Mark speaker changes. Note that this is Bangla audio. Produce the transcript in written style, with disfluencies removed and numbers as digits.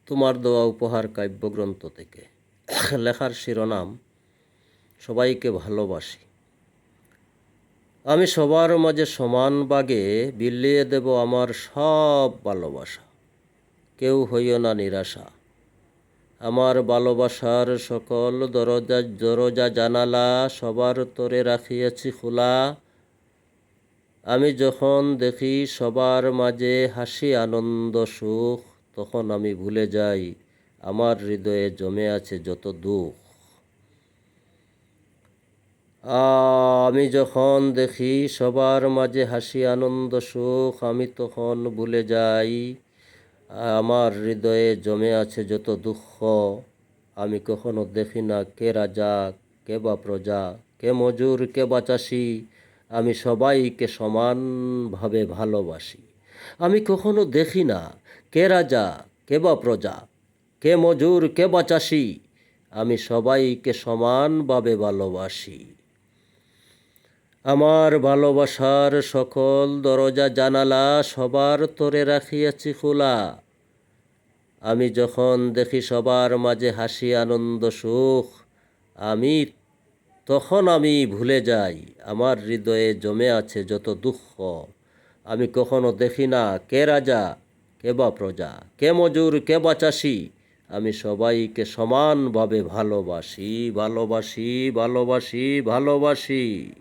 Speaker 1: তোমার দেওয়া উপহার কাব্যগ্রন্থ থেকে। লেখার শিরোনাম সবাইকে ভালোবাসি। আমি সবার মাঝে সমান ভাগে বিলিয়ে দেব আমার সব ভালোবাসা। কেউ হইও না নিরাশা। আমার ভালোবাসার সকল দরজা জানালা সবার তরে রাখিয়াছি খোলা। আমি যখন দেখি সবার মাঝে হাসি আনন্দ সুখ, তখন আমি ভুলে যাই আমার হৃদয়ে জমে আছে যত দুঃখ। আমি যখন দেখি সবার মাঝে হাসি আনন্দ সুখ, আমি তখন ভুলে যাই আমার হৃদয়ে জমে আছে যত দুঃখ। আমি কখনো দেখি না কে রাজা কে বা প্রজা, কে মজুর কে বা চাষি, আমি সবাইকে সমানভাবে ভালোবাসি। আমি কখনো দেখি না কে রাজা কে বা প্রজা, কে মজুর কে বা চাষি, আমি সবাইকে সমানভাবে ভালোবাসি। আমার ভালোবাসার সকল দরজা জানালা সবার তরে রাখিয়াছি খোলা। আমি যখন দেখি সবার মাঝে হাসি আনন্দ সুখ, তখন আমি ভুলে যাই আমার হৃদয়ে জমে আছে যত দুঃখ। আমি কখনো দেখি না কে রাজা কে বা প্রজা, কে মজুর কে বা চাষি, আমি সবাইকে সমানভাবে ভালোবাসি ভালোবাসি ভালোবাসি ভালোবাসি।